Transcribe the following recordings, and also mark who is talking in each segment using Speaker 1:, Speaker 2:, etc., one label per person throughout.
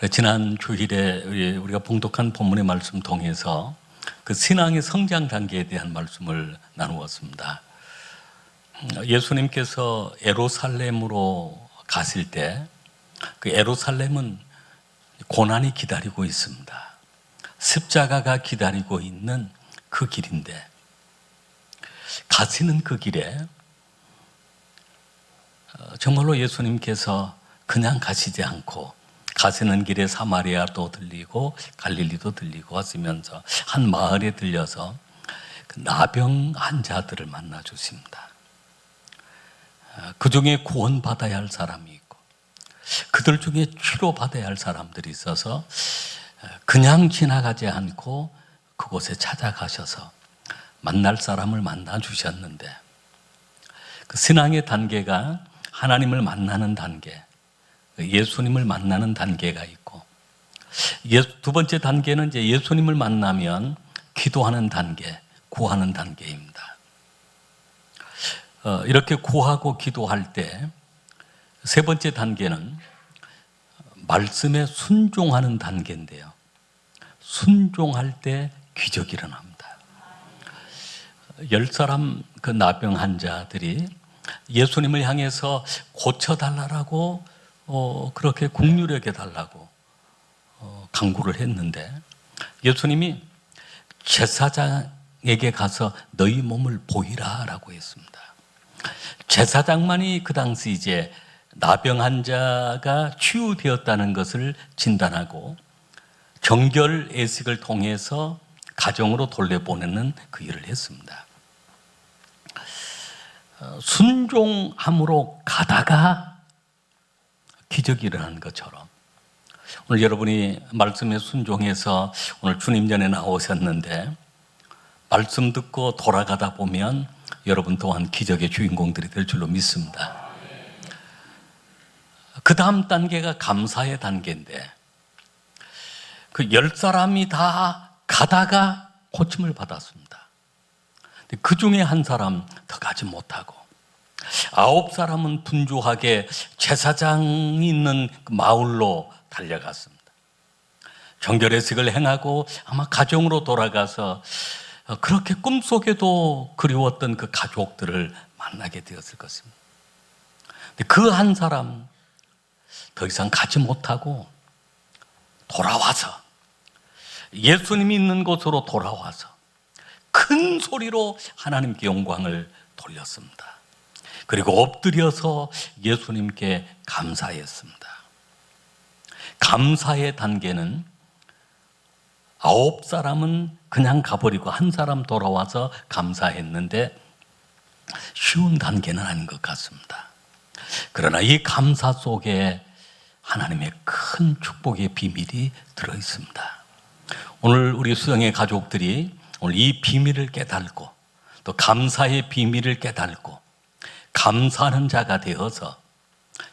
Speaker 1: 지난 주일에 우리가 봉독한 본문의 말씀 통해서 그 신앙의 성장 단계에 대한 말씀을 나누었습니다. 예수님께서 예루살렘으로 가실 때 그 예루살렘은 고난이 기다리고 있습니다. 십자가가 기다리고 있는 그 길인데, 가시는 그 길에 정말로 예수님께서 그냥 가시지 않고 가시는 길에 사마리아도 들리고 갈릴리도 들리고 하시면서 한 마을에 들려서 그 나병 환자들을 만나 주십니다. 그 중에 구원받아야 할 사람이 있고 그들 중에 치료받아야 할 사람들이 있어서 그냥 지나가지 않고 그곳에 찾아가셔서 만날 사람을 만나 주셨는데, 그 신앙의 단계가 하나님을 만나는 단계, 예수님을 만나는 단계가 있고, 두 번째 단계는 이제 예수님을 만나면 기도하는 단계, 구하는 단계입니다. 이렇게 구하고 기도할 때 세 번째 단계는 말씀에 순종하는 단계인데요. 순종할 때 기적이 일어납니다. 10사람 그 나병 환자들이 예수님을 향해서 고쳐달라고 그렇게 국률에게 달라고 간구를 했는데, 예수님이 제사장에게 가서 너희 몸을 보이라 라고 했습니다. 제사장만이 그 당시 이제 나병 환자가 치유되었다는 것을 진단하고 정결 예식을 통해서 가정으로 돌려보내는 그 일을 했습니다. 순종함으로 가다가 기적이 일어나는 것처럼, 오늘 여러분이 말씀에 순종해서 오늘 주님 전에 나오셨는데 말씀 듣고 돌아가다 보면 여러분 또한 기적의 주인공들이 될 줄로 믿습니다. 그 다음 단계가 감사의 단계인데, 그 10사람이 다 가다가 고침을 받았습니다. 그 중에 한 사람 더 가지 못하고 9사람은 분주하게 제사장이 있는 그 마을로 달려갔습니다. 정결예식을 행하고 아마 가정으로 돌아가서 그렇게 꿈속에도 그리웠던 그 가족들을 만나게 되었을 것입니다. 그 한 사람 더 이상 가지 못하고 돌아와서 예수님이 있는 곳으로 돌아와서 큰 소리로 하나님께 영광을 돌렸습니다. 그리고 엎드려서 예수님께 감사했습니다. 감사의 단계는 9사람은 그냥 가버리고 한 사람 돌아와서 감사했는데 쉬운 단계는 아닌 것 같습니다. 그러나 이 감사 속에 하나님의 큰 축복의 비밀이 들어있습니다. 오늘 우리 수영의 가족들이 오늘 이 비밀을 깨닫고 또 감사의 비밀을 깨닫고 감사하는 자가 되어서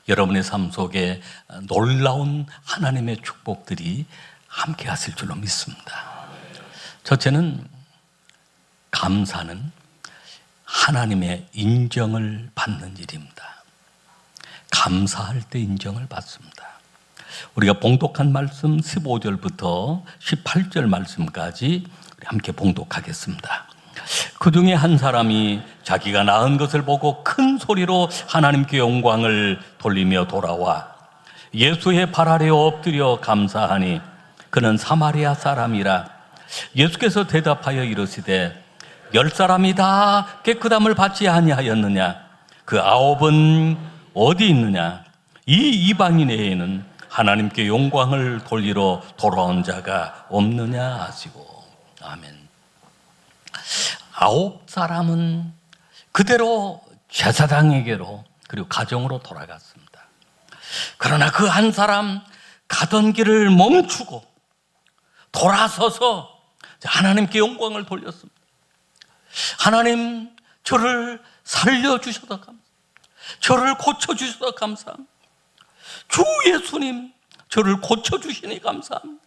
Speaker 1: 여러분의 삶 속에 놀라운 하나님의 축복들이 함께 하실 줄로 믿습니다. 첫째는, 감사는 하나님의 인정을 받는 일입니다. 감사할 때 인정을 받습니다. 우리가 봉독한 말씀 15절부터 18절 말씀까지 함께 봉독하겠습니다. 그 중에 한 사람이 자기가 낳은 것을 보고 큰 소리로 하나님께 영광을 돌리며 돌아와 예수의 발 아래에 엎드려 감사하니 그는 사마리아 사람이라. 예수께서 대답하여 이르시되 10사람이 다 깨끗함을 받지 아니하였느냐? 그 9은 어디 있느냐? 이 이방인에게는 하나님께 영광을 돌리러 돌아온 자가 없느냐 하시고. 아멘. 9사람은 그대로 제사장에게로 그리고 가정으로 돌아갔습니다. 그러나 그 한 사람 가던 길을 멈추고 돌아서서 하나님께 영광을 돌렸습니다. 하나님, 저를 살려주셔서 감사합니다. 저를 고쳐주셔서 감사합니다. 주 예수님, 저를 고쳐주시니 감사합니다.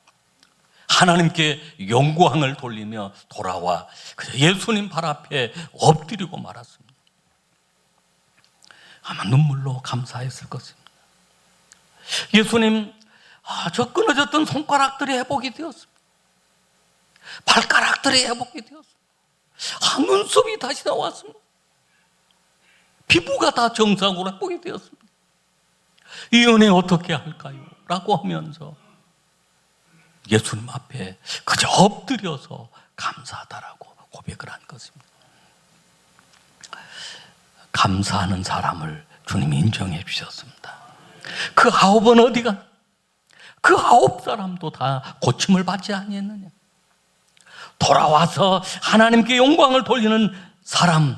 Speaker 1: 하나님께 영광을 돌리며 돌아와 예수님 발 앞에 엎드리고 말았습니다. 아마 눈물로 감사했을 것입니다. 예수님, 저 끊어졌던 손가락들이 회복이 되었습니다. 발가락들이 회복이 되었습니다. 눈썹이 다시 나왔습니다. 피부가 다 정상으로 회복이 되었습니다. 이 은혜 어떻게 할까요? 라고 하면서 예수님 앞에 그저 엎드려서 감사하다라고 고백을 한 것입니다. 감사하는 사람을 주님이 인정해 주셨습니다. 그 9은 어디가? 그 9사람도 다 고침을 받지 아니했느냐? 돌아와서 하나님께 영광을 돌리는 사람,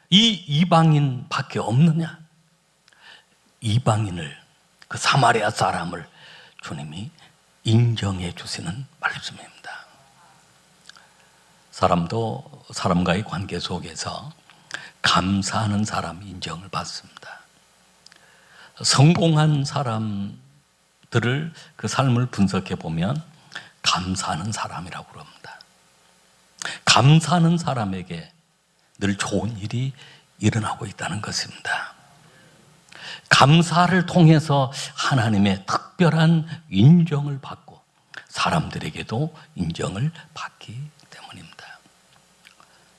Speaker 1: 이 이방인밖에 없느냐? 이방인을, 그 사마리아 사람을 주님이 인정해 주시는 말씀입니다. 사람도 사람과의 관계 속에서 감사하는 사람 인정을 받습니다. 성공한 사람들을 그 삶을 분석해 보면 감사하는 사람이라고 그럽니다. 감사하는 사람에게 늘 좋은 일이 일어나고 있다는 것입니다. 감사를 통해서 하나님의 특별한 인정을 받고 사람들에게도 인정을 받기 때문입니다.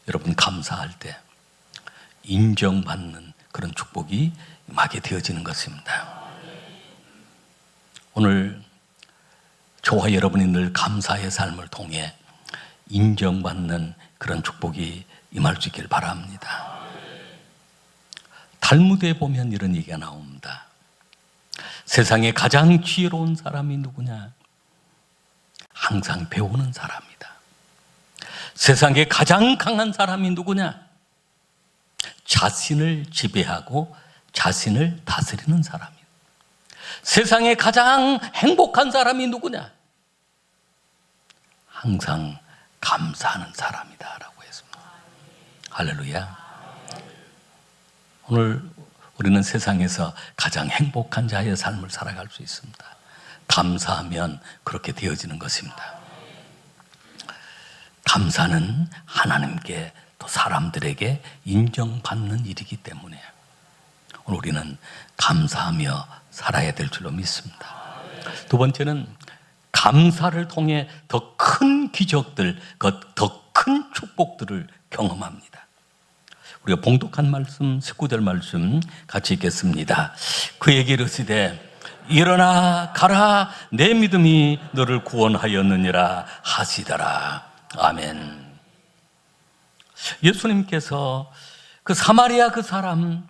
Speaker 1: 여러분, 감사할 때 인정받는 그런 축복이 임하게 되어지는 것입니다. 오늘 저와 여러분이 늘 감사의 삶을 통해 인정받는 그런 축복이 임할 수 있기를 바랍니다. 탈무드에 보면 이런 얘기가 나옵니다. 세상에 가장 지혜로운 사람이 누구냐? 항상 배우는 사람이다. 세상에 가장 강한 사람이 누구냐? 자신을 지배하고 자신을 다스리는 사람이다. 세상에 가장 행복한 사람이 누구냐? 항상 감사하는 사람이다 라고 했습니다. 할렐루야. 오늘 우리는 세상에서 가장 행복한 자의 삶을 살아갈 수 있습니다. 감사하면 그렇게 되어지는 것입니다. 감사는 하나님께 또 사람들에게 인정받는 일이기 때문에 오늘 우리는 감사하며 살아야 될 줄로 믿습니다. 두 번째는 감사를 통해 더 큰 기적들, 더 큰 축복들을 경험합니다. 우리가 봉독한 말씀, 19절 말씀 같이 읽겠습니다. 그에게 이르시되 일어나 가라, 내 믿음이 너를 구원하였느니라 하시더라. 아멘. 예수님께서 그 사마리아 그 사람,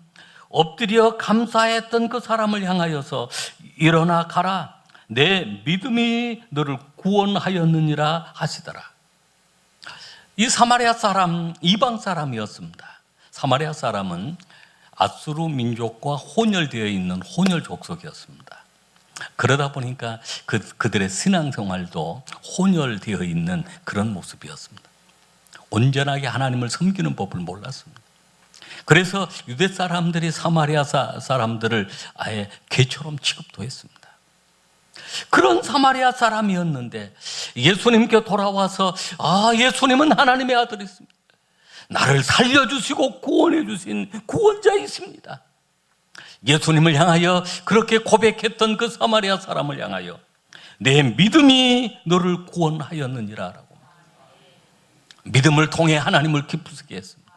Speaker 1: 엎드려 감사했던 그 사람을 향하여서 일어나 가라, 내 믿음이 너를 구원하였느니라 하시더라. 이 사마리아 사람, 이방 사람이었습니다. 사마리아 사람은 아수르 민족과 혼혈되어 있는 혼혈 족속이었습니다. 그러다 보니까 그들의 신앙생활도 혼혈되어 있는 그런 모습이었습니다. 온전하게 하나님을 섬기는 법을 몰랐습니다. 그래서 유대 사람들이 사마리아 사람들을 아예 개처럼 취급도 했습니다. 그런 사마리아 사람이었는데 예수님께 돌아와서 예수님은 하나님의 아들이십니다. 나를 살려주시고 구원해 주신 구원자이십니다. 예수님을 향하여 그렇게 고백했던 그 사마리아 사람을 향하여 내 믿음이 너를 구원하였느니라 라고 믿음을 통해 하나님을 기쁘시게 했습니다.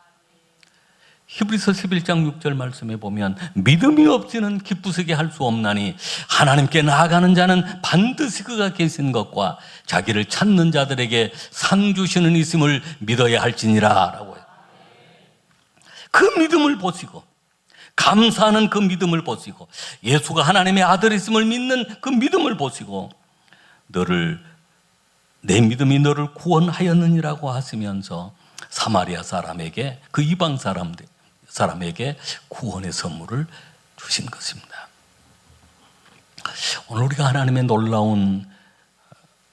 Speaker 1: 히브리서 11장 6절 말씀에 보면 믿음이 없이는 기쁘시게 할 수 없나니 하나님께 나아가는 자는 반드시 그가 계신 것과 자기를 찾는 자들에게 상 주시는 있음을 믿어야 할지니라 라고 해요. 그 믿음을 보시고 감사하는 그 믿음을 보시고 예수가 하나님의 아들이심을 믿는 그 믿음을 보시고 내 믿음이 너를 구원하였느니라고 하시면서 사마리아 사람에게, 그 이방 사람에게 구원의 선물을 주신 것입니다. 오늘 우리가 하나님의 놀라운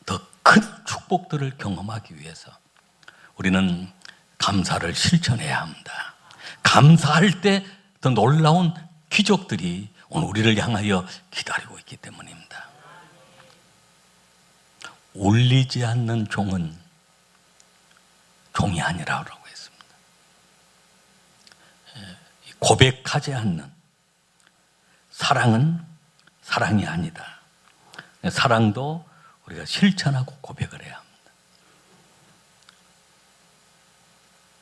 Speaker 1: 더 큰 축복들을 경험하기 위해서 우리는 감사를 실천해야 합니다. 감사할 때 더 놀라운 기적들이 오늘 우리를 향하여 기다리고 있기 때문입니다. 울리지 않는 종은 종이 아니라고 했습니다. 고백하지 않는 사랑은 사랑이 아니다. 사랑도 우리가 실천하고 고백을 해야 합니다.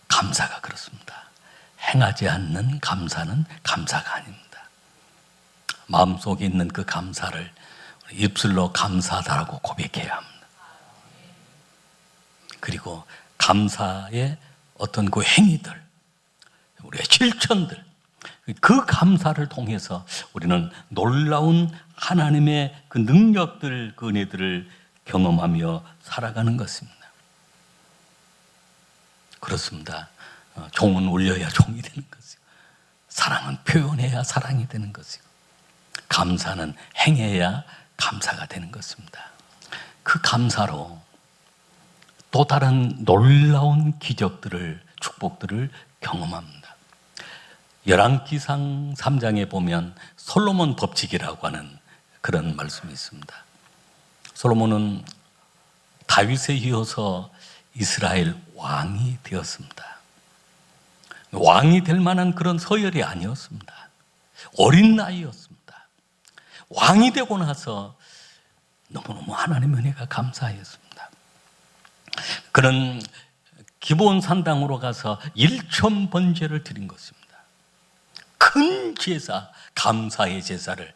Speaker 1: 감사가 그렇습니다. 행하지 않는 감사는 감사가 아닙니다. 마음속에 있는 그 감사를 입술로 감사하다라고 고백해야 합니다. 그리고 감사의 어떤 그 행위들, 우리의 실천들, 그 감사를 통해서 우리는 놀라운 하나님의 그 능력들, 그 은혜들을 경험하며 살아가는 것입니다. 그렇습니다. 종은 울려야 종이 되는 것이고, 사랑은 표현해야 사랑이 되는 것이고, 감사는 행해야 감사가 되는 것입니다. 그 감사로 또 다른 놀라운 기적들을, 축복들을 경험합니다. 열왕기상 3장에 보면 솔로몬 법칙이라고 하는 그런 말씀이 있습니다. 솔로몬은 다윗에 이어서 이스라엘 왕이 되었습니다. 왕이 될 만한 그런 서열이 아니었습니다. 어린 나이였습니다. 왕이 되고 나서 너무너무 하나님의 은혜가 감사했습니다. 그는 기브온 산당으로 가서 1천 번제를 드린 것입니다. 큰 제사, 감사의 제사를,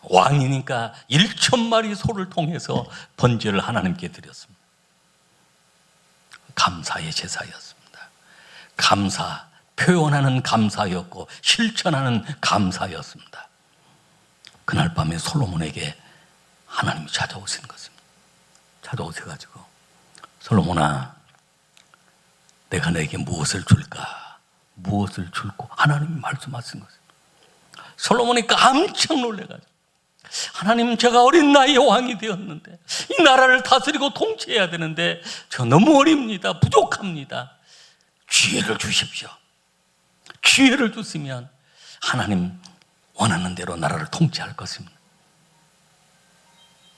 Speaker 1: 왕이니까 1,000마리 소를 통해서 번제를 하나님께 드렸습니다. 감사의 제사였습니다. 감사, 표현하는 감사였고 실천하는 감사였습니다. 그날 밤에 솔로몬에게 하나님이 찾아오신 것입니다. 찾아오셔가지고, 솔로몬아, 내가 너에게 무엇을 줄까? 무엇을 줄고? 하나님이 말씀하신 것입니다. 솔로몬이 깜짝 놀래가지고, 하나님, 제가 어린 나이에 왕이 되었는데 이 나라를 다스리고 통치해야 되는데 저 너무 어립니다. 부족합니다. 기회를 주십시오. 기회를 주시면 하나님 원하는 대로 나라를 통치할 것입니다.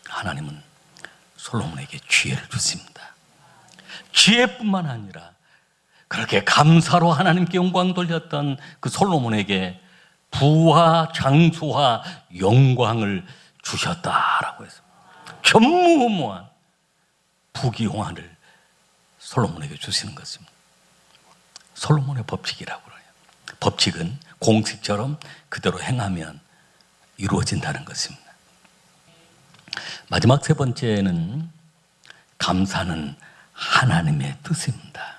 Speaker 1: 하나님은 솔로몬에게 기회를 주십니다. 기회뿐만 아니라 그렇게 감사로 하나님께 영광 돌렸던 그 솔로몬에게 부와 장수와 영광을 주셨다라고 했습니다. 전무후무한 부귀영화를 솔로몬에게 주시는 것입니다. 솔로몬의 법칙이라고 그래요. 법칙은 공식처럼 그대로 행하면 이루어진다는 것입니다. 마지막 세 번째는 감사는 하나님의 뜻입니다.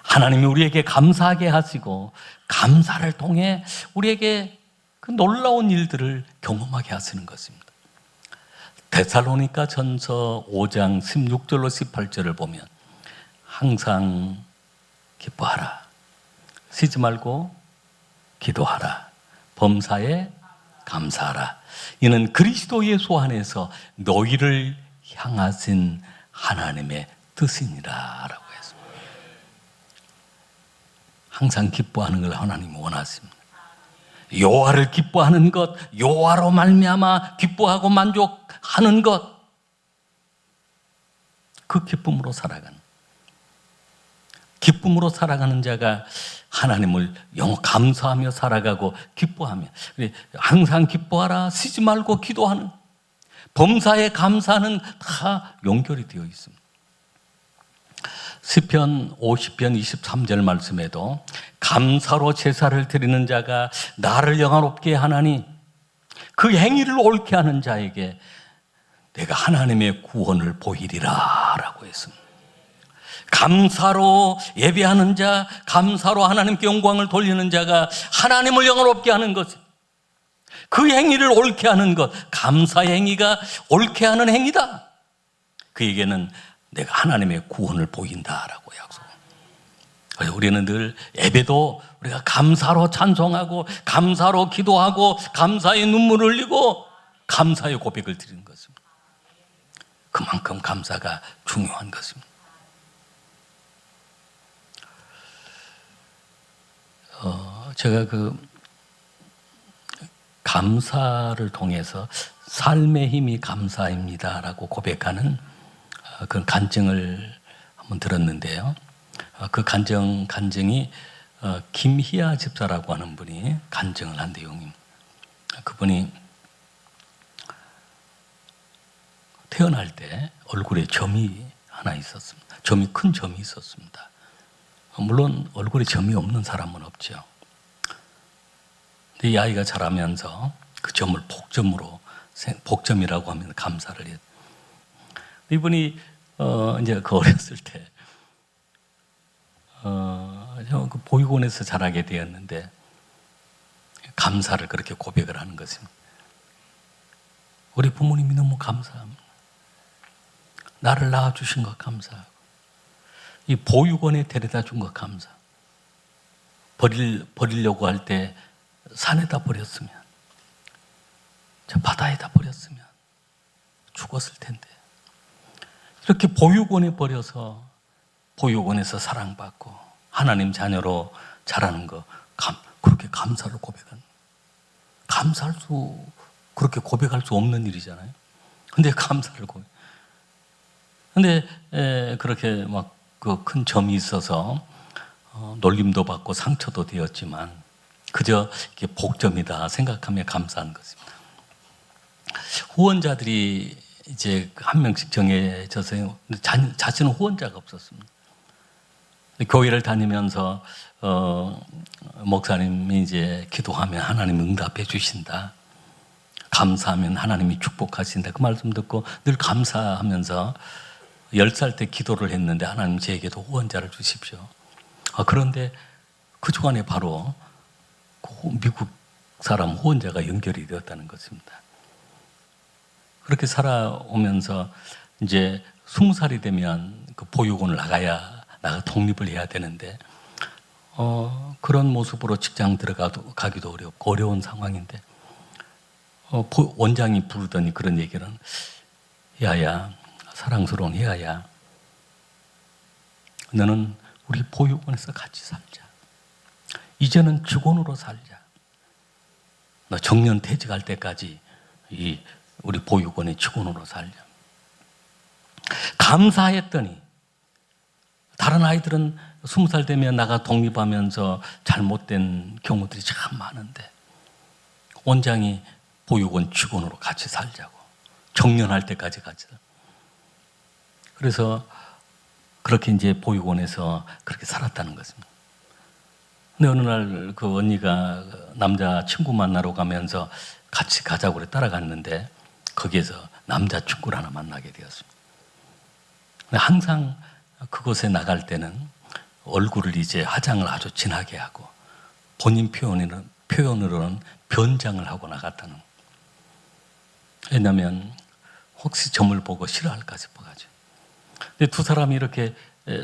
Speaker 1: 하나님이 우리에게 감사하게 하시고 감사를 통해 우리에게 그 놀라운 일들을 경험하게 하시는 것입니다. 데살로니가 전서 5장 16절로 18절을 보면 항상 기뻐하라, 쉬지 말고 기도하라, 범사에 감사하라, 이는 그리스도 예수 안에서 너희를 향하신 하나님의 뜻이니라 라고 했습니다. 항상 기뻐하는 걸 하나님이 원하십니다. 여호와를 기뻐하는 것, 여호와로 말미암아 기뻐하고 만족하는 것, 그 기쁨으로 살아가는 자가 하나님을 감사하며 살아가고 기뻐하며, 항상 기뻐하라, 쉬지 말고 기도하는, 범사에 감사는 다 연결이 되어 있습니다. 시편 50편 23절 말씀에도 감사로 제사를 드리는 자가 나를 영화롭게 하나니 그 행위를 옳게 하는 자에게 내가 하나님의 구원을 보이리라 라고 했습니다. 감사로 예배하는 자, 감사로 하나님께 영광을 돌리는 자가 하나님을 영화롭게 하는 것, 그 행위를 옳게 하는 것, 감사의 행위가 옳게 하는 행위다. 그에게는 내가 하나님의 구원을 보인다라고 약속합니다. 그래서 우리는 늘 예배도 우리가 감사로 찬송하고 감사로 기도하고 감사의 눈물을 흘리고 감사의 고백을 드리는 것입니다. 그만큼 감사가 중요한 것입니다. 제가 감사를 통해서 삶의 힘이 감사입니다라고 고백하는 그 간증을 한번 들었는데요. 그 간증이 김희아 집사라고 하는 분이 간증을 한 내용입니다. 그분이 태어날 때 얼굴에 점이 하나 있었습니다. 큰 점이 있었습니다. 물론 얼굴에 점이 없는 사람은 없죠. 근데 이 아이가 자라면서 그 점을 복점이라고 하면 감사를 해요. 이분이 이제 그 어렸을 때 그 보육원에서 자라게 되었는데 감사를 그렇게 고백을 하는 것입니다. 우리 부모님이 너무 감사합니다. 나를 낳아주신 것 감사하고 이 보육원에 데려다 준 것 감사. 버리려고 할 때 산에다 버렸으면, 저 바다에다 버렸으면 죽었을 텐데 이렇게 보육원에 버려서 보육원에서 사랑받고 하나님 자녀로 자라는 거 그렇게 감사를 고백한, 그렇게 고백할 수 없는 일이잖아요. 근데 감사를 고백. 근데 그렇게 막 그 큰 점이 있어서 놀림도 받고 상처도 되었지만 그저 이게 복점이다 생각하며 감사한 것입니다. 후원자들이 이제 한 명씩 정해져서 자신은 후원자가 없었습니다. 교회를 다니면서 목사님이 이제 기도하면 하나님 응답해 주신다. 감사하면 하나님이 축복하신다. 그 말씀 듣고 늘 감사하면서 10살 때 기도를 했는데 하나님 저에게도 후원자를 주십시오. 그런데 그 주간에 바로 미국 사람 후원자가 연결이 되었다는 것입니다. 그렇게 살아오면서 이제 20살이 되면 그 보육원을 나가 독립을 해야 되는데 그런 모습으로 직장 들어가기도 어렵고 어려운 상황인데 원장이 부르더니 그런 얘기는, 야야, 사랑스러운 혜아야, 너는 우리 보육원에서 같이 살자. 이제는 직원으로 살자. 너 정년 퇴직할 때까지 우리 보육원의 직원으로 살자. 감사했더니 다른 아이들은 20살 되면 나가 독립하면서 잘못된 경우들이 참 많은데 원장이 보육원 직원으로 같이 살자고, 정년할 때까지 같이. 그래서 그렇게 이제 보육원에서 그렇게 살았다는 것입니다. 근데 어느 날 그 언니가 남자 친구 만나러 가면서 같이 가자고 그래 따라갔는데 거기에서 남자 친구를 하나 만나게 되었습니다. 근데 항상 그곳에 나갈 때는 얼굴을 이제 화장을 아주 진하게 하고 본인 표현으로는 변장을 하고 나갔다는 거예요. 왜냐하면 혹시 점을 보고 싫어할까 싶어가지고. 근데 두 사람이 이렇게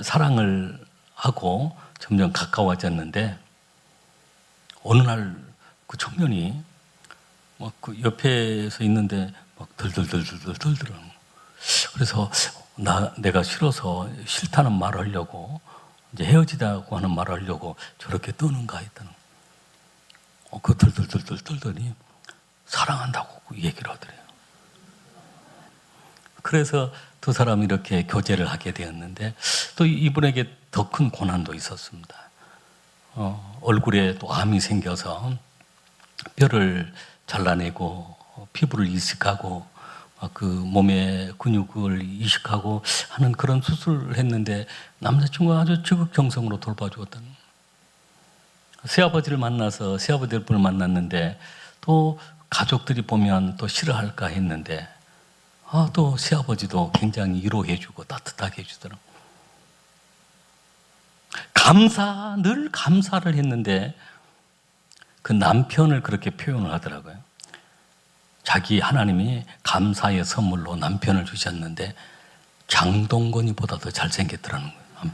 Speaker 1: 사랑을 하고 점점 가까워졌는데 어느 날 그 청년이 막 그 옆에서 있는데 막 덜덜덜덜덜덜. 그래서 내가 싫어서 싫다는 말을 하려고 이제 헤어지자고 하는 말을 하려고 저렇게 떠는가 했다는. 그 덜덜덜덜 떨더니 사랑한다고 그 얘기를 하더래요. 그래서 두 사람이 이렇게 교제를 하게 되었는데 또 이분에게 더 큰 고난도 있었습니다. 얼굴에 또 암이 생겨서 뼈를 잘라내고 피부를 이식하고 그 몸의 근육을 이식하고 하는 그런 수술을 했는데 남자친구가 아주 지극정성으로 돌봐주었다는. 새아버지를 만나서 새아버지 분을 만났는데 또 가족들이 보면 또 싫어할까 했는데 또 새아버지도 굉장히 위로해주고 따뜻하게 해주더라고요. 늘 감사를 했는데 그 남편을 그렇게 표현을 하더라고요. 자기 하나님이 감사의 선물로 남편을 주셨는데 장동건이보다 더 잘생겼더라는 거예요.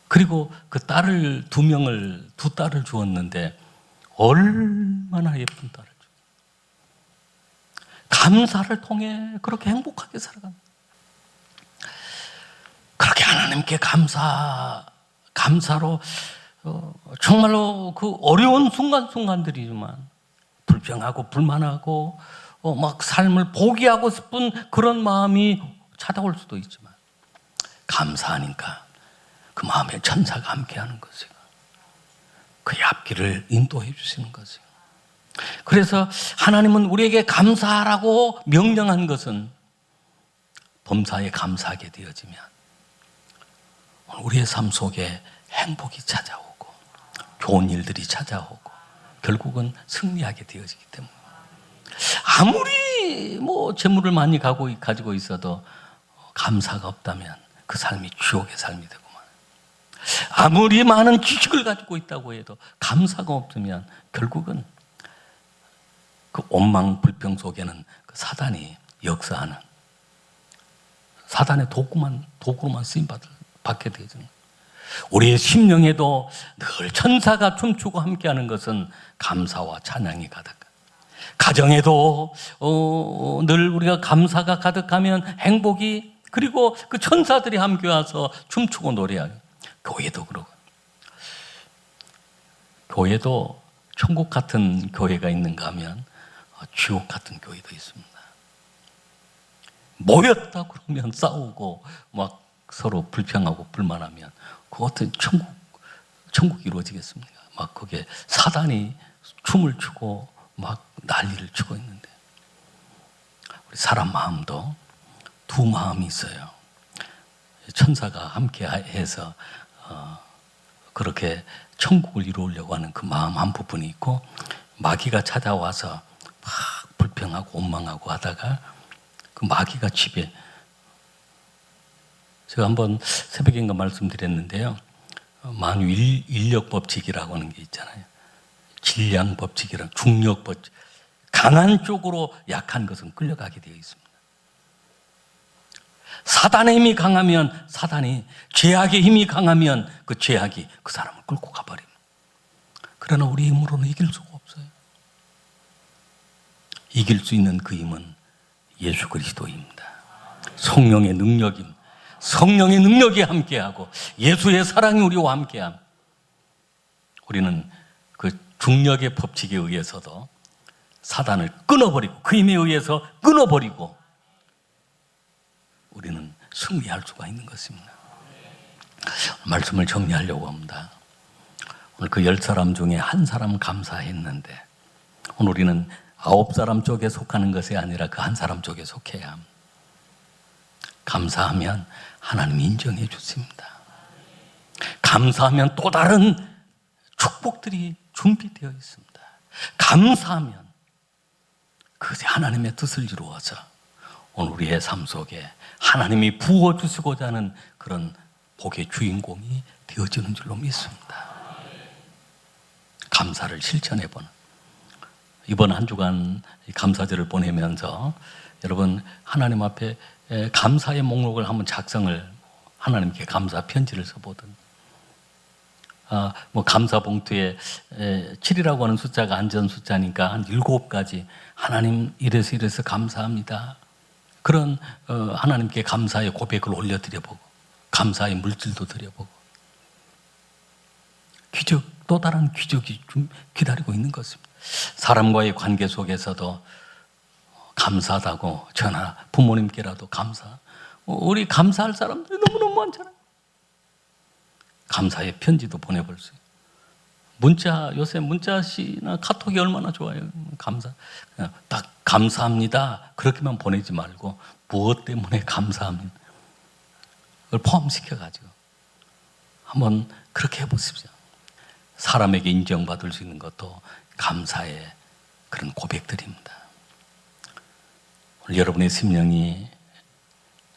Speaker 1: 그리고 그 딸을 두 딸을 주었는데 얼마나 예쁜 딸을 주. 감사를 통해 그렇게 행복하게 살아갑니다. 그렇게 하나님께 감사로 정말로 그 어려운 순간순간들이지만 불평하고 불만하고 막 삶을 포기하고 싶은 그런 마음이 찾아올 수도 있지만 감사하니까 그 마음에 천사가 함께하는 것이고 그의 앞길을 인도해 주시는 것이고 그래서 하나님은 우리에게 감사하라고 명령한 것은 범사에 감사하게 되어지면 우리의 삶 속에 행복이 찾아오고 좋은 일들이 찾아오고 결국은 승리하게 되어지기 때문에, 아무리 재물을 많이 가지고 있어도 감사가 없다면 그 삶이 지옥의 삶이 되고만, 아무리 많은 지식을 가지고 있다고 해도 감사가 없으면 결국은 그 원망 불평 속에는 그 사단이 역사하는 사단의 도구로만 쓰임받게 되죠. 우리의 심령에도 늘 천사가 춤추고 함께하는 것은 감사와 찬양이 가득. 가정에도 늘 우리가 감사가 가득하면 행복이, 그리고 그 천사들이 함께 와서 춤추고 노래하고, 교회도 그러고. 교회도 천국 같은 교회가 있는가 하면 지옥 같은 교회도 있습니다. 모였다 그러면 싸우고 막 서로 불평하고 불만하면 그 어떤 천국이 이루어지겠습니까? 막 거기에 사단이 춤을 추고 막 난리를 치고 있는데, 우리 사람 마음도 두 마음이 있어요. 천사가 함께 해서 그렇게 천국을 이루려고 하는 그 마음 한 부분이 있고, 마귀가 찾아와서 막 불평하고 원망하고 하다가 그 마귀가 집에, 제가 한번 새벽인가 말씀드렸는데요, 만유 인력 법칙이라고 하는 게 있잖아요. 질량 법칙이랑 중력 법칙. 강한 쪽으로 약한 것은 끌려가게 되어 있습니다. 사단의 힘이 강하면 죄악의 힘이 강하면 그 죄악이 그 사람을 끌고 가버립니다. 그러나 우리 힘으로는 이길 수가 없어요. 이길 수 있는 그 힘은 예수 그리스도입니다. 성령의 능력입니다. 성령의 능력이 함께하고 예수의 사랑이 우리와 함께함. 우리는 그 중력의 법칙에 의해서도 사단을 끊어버리고, 그 힘에 의해서 끊어버리고 우리는 승리할 수가 있는 것입니다. 말씀을 정리하려고 합니다. 오늘 그 10사람 중에 한 사람 감사했는데, 오늘 우리는 9사람 쪽에 속하는 것이 아니라 그 한 사람 쪽에 속해야 합니다. 감사하면 하나님 인정해 주십니다. 감사하면 또 다른 축복들이 준비되어 있습니다. 감사하면 그것이 하나님의 뜻을 이루어서 오늘 우리의 삶 속에 하나님이 부어주시고자 하는 그런 복의 주인공이 되어지는 줄로 믿습니다. 감사를 실천해보는, 이번 한 주간 감사절을 보내면서 여러분 하나님 앞에 감사의 목록을 한번 작성을, 하나님께 감사 편지를 써보든, 감사 봉투에 7이라고 하는 숫자가 안전 숫자니까 한 7가지 하나님 이래서 감사합니다. 그런 하나님께 감사의 고백을 올려드려보고, 감사의 물질도 드려보고, 또 다른 기적이 좀 기다리고 있는 것입니다. 사람과의 관계 속에서도 감사하다고 전화, 부모님께라도 감사. 우리 감사할 사람들이 너무너무 많잖아요. 감사의 편지도 보내볼 수 있어요. 요새 문자시나 카톡이 얼마나 좋아요. 감사. 그냥 딱 감사합니다. 그렇게만 보내지 말고 무엇 때문에 감사합니다. 그걸 포함시켜가지고 한번 그렇게 해보십시오. 사람에게 인정받을 수 있는 것도 감사의 그런 고백들입니다. 오늘 여러분의 심령이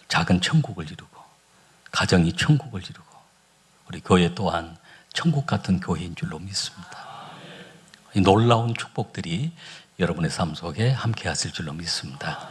Speaker 1: 작은 천국을 이루고, 가정이 천국을 이루고, 우리 교회 또한 천국 같은 교회인 줄로 믿습니다. 이 놀라운 축복들이 여러분의 삶 속에 함께 하실 줄로 믿습니다.